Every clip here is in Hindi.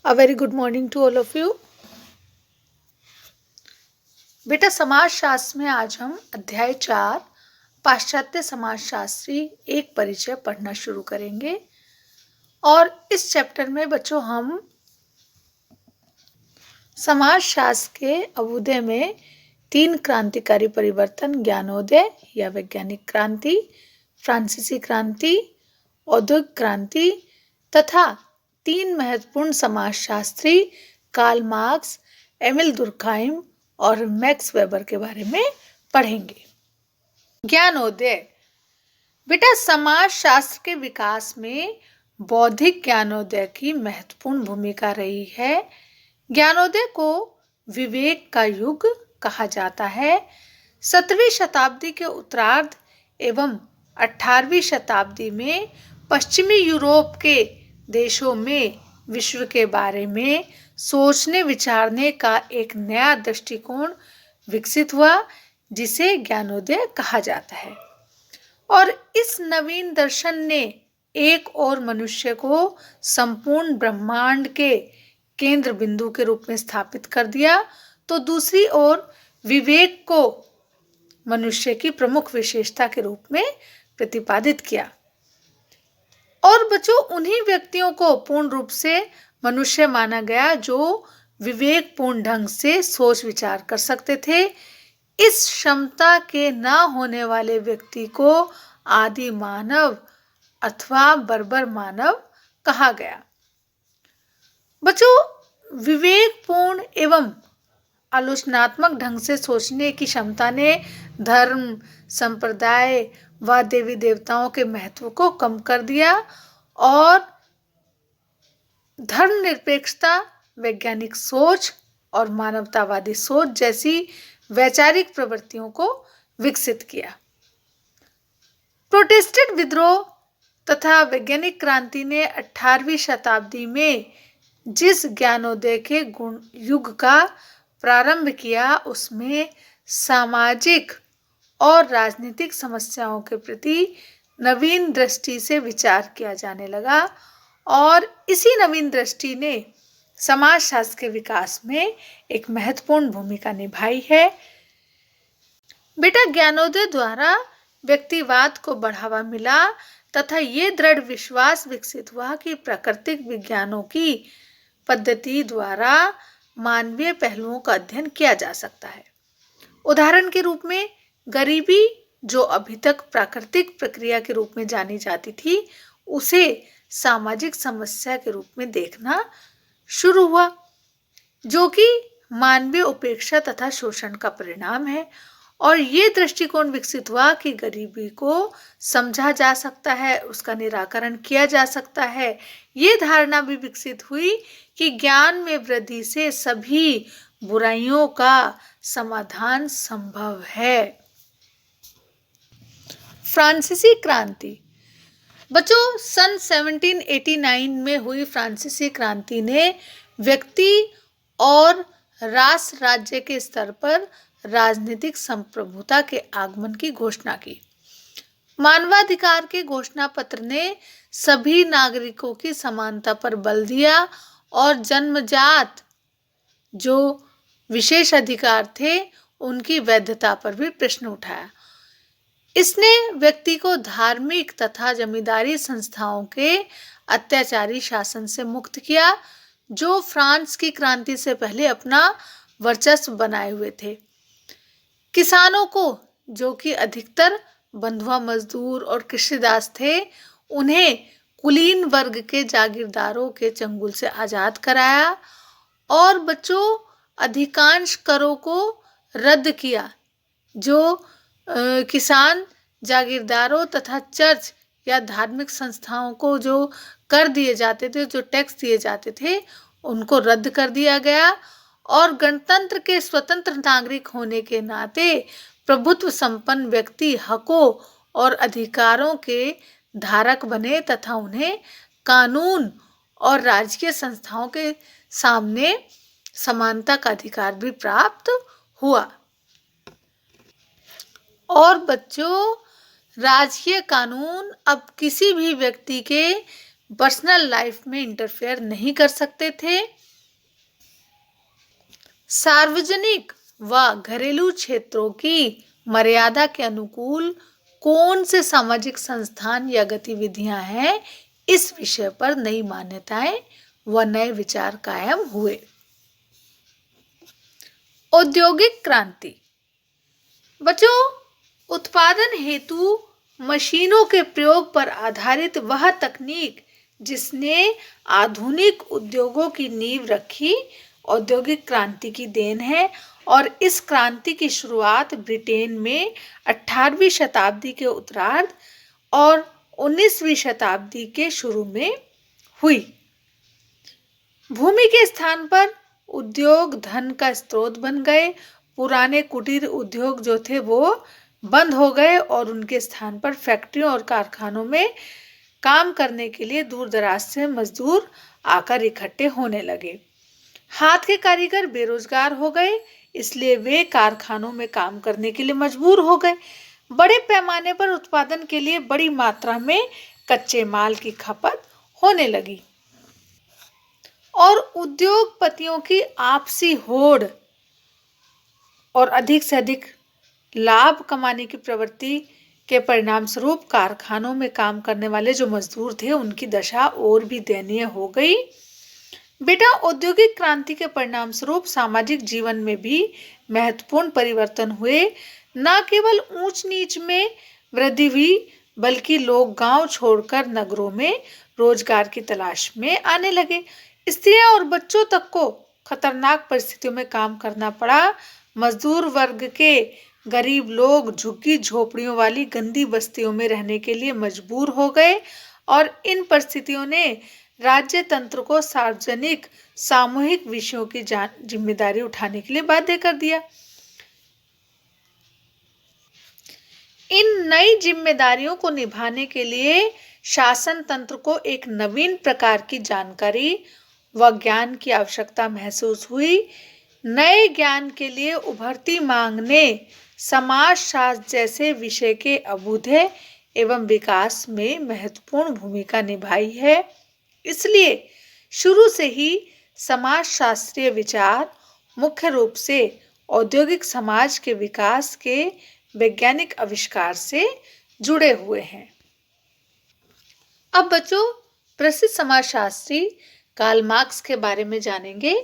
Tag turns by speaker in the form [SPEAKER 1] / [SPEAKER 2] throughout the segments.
[SPEAKER 1] A very good morning to all of you. बेटा समाजशास्त्र में आज हम अध्याय 4 पाश्चात्य समाजशास्त्री एक परिचय पढ़ना शुरू करेंगे और इस चैप्टर में बच्चों हम समाजशास्त्र के अभ्युदय में 3 क्रांतिकारी परिवर्तन ज्ञानोदय या वैज्ञानिक क्रांति, फ्रांसीसी क्रांति, औद्योगिक क्रांति तथा 3 महत्वपूर्ण समाजशास्त्री कार्ल मार्क्स, एमिल दुर्खाइम और मैक्स वेबर के बारे में पढ़ेंगे। ज्ञानोदय बेटा समाजशास्त्र के विकास में बौद्धिक ज्ञानोदय की महत्वपूर्ण भूमिका रही है। ज्ञानोदय को विवेक का युग कहा जाता है। 17वीं शताब्दी के उत्तरार्ध एवं 18वीं शताब्दी में पश्चिमी यूरोप के देशों में विश्व के बारे में सोचने विचारने का एक नया दृष्टिकोण विकसित हुआ जिसे ज्ञानोदय कहा जाता है। और इस नवीन दर्शन ने एक और मनुष्य को संपूर्ण ब्रह्मांड के केंद्र बिंदु के रूप में स्थापित कर दिया, तो दूसरी ओर विवेक को मनुष्य की प्रमुख विशेषता के रूप में प्रतिपादित किया। और बच्चों उन्हीं व्यक्तियों को पूर्ण रूप से मनुष्य माना गया जो विवेकपूर्ण ढंग से सोच विचार कर सकते थे। इस क्षमता के न होने वाले व्यक्ति को आदि मानव अथवा बर्बर मानव कहा गया। बच्चों विवेकपूर्ण एवं आलोचनात्मक ढंग से सोचने की क्षमता ने धर्म, संप्रदाय व देवी देवताओं के महत्व को कम कर दिया और धर्मनिरपेक्षता, वैज्ञानिक सोच और मानवतावादी सोच जैसी वैचारिक प्रवृत्तियों को विकसित किया। प्रोटेस्टेंट विद्रोह तथा वैज्ञानिक क्रांति ने 18वीं शताब्दी में जिस ज्ञानोदय के युग का प्रारंभ किया उसमें सामाजिक और राजनीतिक समस्याओं के प्रति नवीन दृष्टि से विचार किया जाने लगा और इसी नवीन दृष्टि ने समाजशास्त्र के विकास में एक महत्वपूर्ण भूमिका निभाई है। बेटा ज्ञानोदय द्वारा व्यक्तिवाद को बढ़ावा मिला तथा ये दृढ़ विश्वास विकसित हुआ कि प्राकृतिक विज्ञानों की पद्धति द्वारा मानवीय पहलुओं का अध्ययन किया जा सकता है। उदाहरण के रूप में गरीबी जो अभी तक प्राकृतिक प्रक्रिया के रूप में जानी जाती थी उसे सामाजिक समस्या के रूप में देखना शुरू हुआ जो कि मानवीय उपेक्षा तथा शोषण का परिणाम है। और ये दृष्टिकोण विकसित हुआ कि गरीबी को समझा जा सकता है, उसका निराकरण किया जा सकता है। ये धारणा भी विकसित हुई कि ज्ञान में वृद्धि से सभी बुराइयों का समाधान संभव है। फ्रांसीसी क्रांति बच्चों सन 1789 में हुई फ्रांसीसी क्रांति ने व्यक्ति और राष्ट्र राज्य के स्तर पर राजनीतिक संप्रभुता के आगमन की घोषणा की। मानवाधिकार के घोषणा पत्र ने सभी नागरिकों की समानता पर बल दिया और जन्मजात जो विशेष अधिकार थे उनकी वैधता पर भी प्रश्न उठाया। इसने व्यक्ति को धार्मिक तथा जमींदारी संस्थाओं के अत्याचारी शासन से मुक्त किया जो फ्रांस की क्रांति से पहले अपना वर्चस्व बनाए हुए थे। किसानों को जो कि अधिकतर बंधुआ मजदूर और कृषिदास थे उन्हें कुलीन वर्ग के जागीरदारों के चंगुल से आजाद कराया और बच्चों अधिकांश करों को रद्द किया जो किसान जागीरदारों तथा चर्च या धार्मिक संस्थाओं को जो कर दिए जाते थे, जो टैक्स दिए जाते थे उनको रद्द कर दिया गया और गणतंत्र के स्वतंत्र नागरिक होने के नाते प्रभुत्व संपन्न व्यक्ति हकों और अधिकारों के धारक बने तथा उन्हें कानून और राजकीय संस्थाओं के सामने समानता का अधिकार भी प्राप्त हुआ। और बच्चों राजकीय कानून अब किसी भी व्यक्ति के पर्सनल लाइफ में इंटरफेयर नहीं कर सकते थे। सार्वजनिक व घरेलू क्षेत्रों की मर्यादा के अनुकूल कौन से सामाजिक संस्थान या गतिविधियां हैं, इस विषय पर नई मान्यताएं व नए विचार कायम हुए। औद्योगिक क्रांति। बच्चों, उत्पादन हेतु मशीनों के प्रयोग पर आधारित वह तकनीक जिसने आधुनिक उद्योगों की नींव रखी, औद्योगिक क्रांति की देन है। और इस क्रांति की शुरुआत ब्रिटेन में 18वीं शताब्दी के उत्तरार्ध और 19वीं शताब्दी के शुरू में हुई। भूमि के स्थान पर उद्योग धन का स्रोत बन गए। पुराने कुटीर उद्योग जो थे वो बंद हो गए और उनके स्थान पर फैक्ट्रियों और कारखानों में काम करने के लिए दूर दराज से मजदूर आकर इकट्ठे होने लगे। हाथ के कारीगर बेरोजगार हो गए, इसलिए वे कारखानों में काम करने के लिए मजबूर हो गए। बड़े पैमाने पर उत्पादन के लिए बड़ी मात्रा में कच्चे माल की खपत होने लगी और उद्योगपतियों की आपसी होड़ और अधिक से अधिक लाभ कमाने की प्रवृत्ति के परिणाम स्वरूप कारखानों में काम करने वाले जो मजदूर थे उनकी दशा और भी दयनीय हो गई। बेटा, औद्योगिक क्रांति के परिणाम स्वरूप सामाजिक जीवन में भी महत्वपूर्ण परिवर्तन हुए। न केवल ऊंच नीच में वृद्धि हुई, बल्कि लोग गांव छोड़कर नगरों में रोजगार की तलाश में आने लगे। स्त्रियां और बच्चों तक को खतरनाक परिस्थितियों में काम करना पड़ा। मजदूर वर्ग के गरीब लोग झुग्गी झोपड़ियों वाली गंदी बस्तियों में रहने के लिए मजबूर हो गए और इन परिस्थितियों ने राज्य तंत्र को सार्वजनिक सामूहिक विषयों की जिम्मेदारी उठाने के लिए बाध्य कर दिया। इन नई जिम्मेदारियों को निभाने के लिए शासन तंत्र को एक नवीन प्रकार की जानकारी व ज्ञान की आवश्यकता महसूस हुई। नए ज्ञान के लिए उभरती मांग ने समाजशास्त्र जैसे विषय के अभ्युदय एवं विकास में महत्वपूर्ण भूमिका निभाई है। इसलिए शुरू से ही समाजशास्त्रीय विचार मुख्य रूप से औद्योगिक समाज के विकास के वैज्ञानिक आविष्कार से जुड़े हुए हैं। अब बच्चों, प्रसिद्ध समाजशास्त्री कार्ल मार्क्स के बारे में जानेंगे।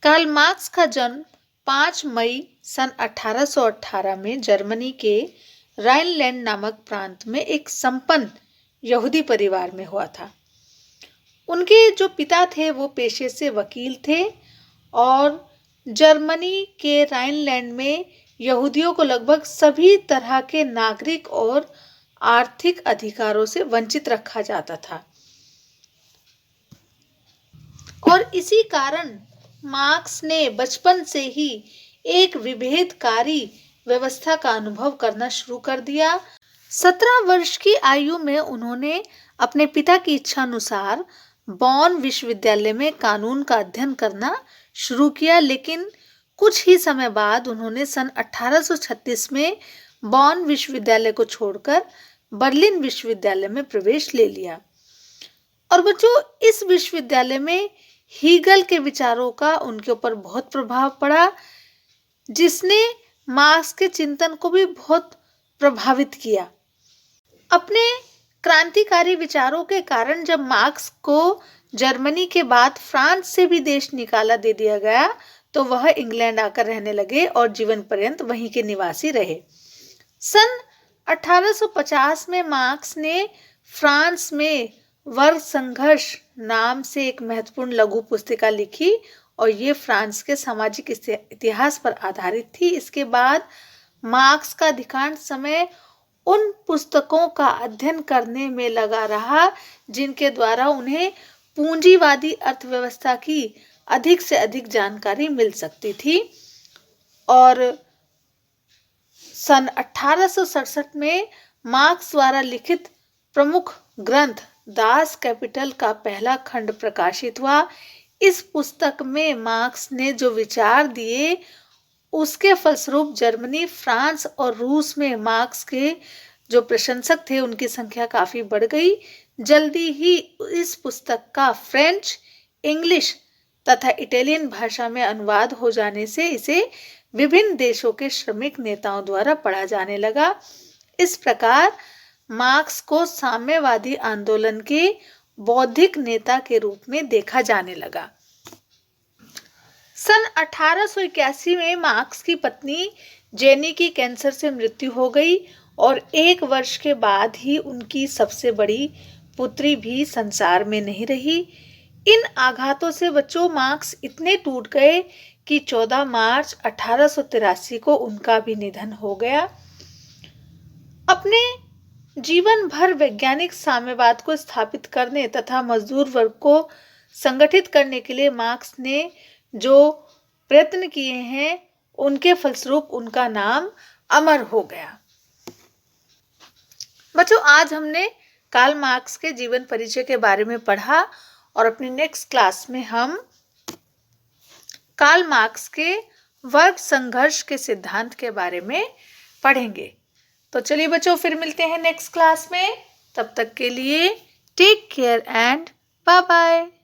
[SPEAKER 1] कार्ल मार्क्स का जन्म 5 मई सन 1818 में जर्मनी के राइनलैंड नामक प्रांत में एक संपन्न यहूदी परिवार में हुआ था। उनके जो पिता थे वो पेशे से वकील थे और जर्मनी के राइनलैंड में यहूदियों को लगभग सभी तरह के नागरिक और आर्थिक अधिकारों से वंचित रखा जाता था और इसी कारण मार्क्स ने बचपन से ही एक विभेदकारी व्यवस्था का अनुभव करना शुरू कर दिया। 17 वर्ष की आयु में उन्होंने अपने पिता की इच्छा अनुसार बॉन विश्वविद्यालय में कानून का अध्ययन करना शुरू किया, लेकिन कुछ ही समय बाद उन्होंने सन 1836 में बॉन विश्वविद्यालय को छोड़कर बर्लिन विश्वविद्यालय में प्रवेश ले लिया। और बच्चों, इस विश्वविद्यालय में हीगल के विचारों का उनके ऊपर बहुत प्रभाव पड़ा, जिसने मार्क्स के चिंतन को भी बहुत प्रभावित किया। अपने क्रांतिकारी विचारों के कारण जब मार्क्स को जर्मनी के बाद फ्रांस से भी देश निकाला दे दिया गया तो वह इंग्लैंड आकर रहने लगे और जीवन पर्यंत वहीं के निवासी रहे। सन 1850 में मार्क्स ने फ्रांस में वर्ग संघर्ष नाम से एक महत्वपूर्ण लघु पुस्तिका लिखी और ये फ्रांस के सामाजिक इतिहास पर आधारित थी। इसके बाद मार्क्स का अधिकांश समय उन पुस्तकों का अध्ययन करने में लगा रहा जिनके द्वारा उन्हें पूंजीवादी अर्थव्यवस्था की अधिक से अधिक जानकारी मिल सकती थी। और सन 1867 में मार्क्स द्वारा लिखित प्रमुख ग्रंथ दास कैपिटल का पहला खंड प्रकाशित हुआ। इस पुस्तक में मार्क्स ने जो विचार दिए उसके फलस्वरूप जर्मनी, फ्रांस और रूस में मार्क्स के जो प्रशंसक थे उनकी संख्या काफी बढ़ गई। जल्दी ही इस पुस्तक का फ्रेंच, इंग्लिश तथा इटालियन भाषा में अनुवाद हो जाने से इसे विभिन्न देशों के श्रमिक नेताओं द्वारा पढ़ा जाने लगा। इस प्रकार मार्क्स को साम्यवादी आंदोलन के बौद्धिक नेता के रूप में देखा जाने लगा। सन 1881 में मार्क्स की पत्नी जेनी की कैंसर से मृत्यु हो गई और 1 वर्ष के बाद ही उनकी सबसे बड़ी पुत्री भी संसार में नहीं रही। इन आघातों से बच्चों मार्क्स इतने टूट गए कि 14 मार्च 1883 को उनका भी निधन हो गया। अपने जीवन भर वैज्ञानिक साम्यवाद को स्थापित करने तथा मजदूर वर्ग को संगठित करने के लिए मार्क्स ने जो प्रयत्न किए हैं उनके फलस्वरूप उनका नाम अमर हो गया। बच्चों, आज हमने कार्ल मार्क्स के जीवन परिचय के बारे में पढ़ा और अपनी नेक्स्ट क्लास में हम कार्ल मार्क्स के वर्ग संघर्ष के सिद्धांत के बारे में पढ़ेंगे। तो चलिए बच्चों, फिर मिलते हैं नेक्स्ट क्लास में। तब तक के लिए take care and bye bye.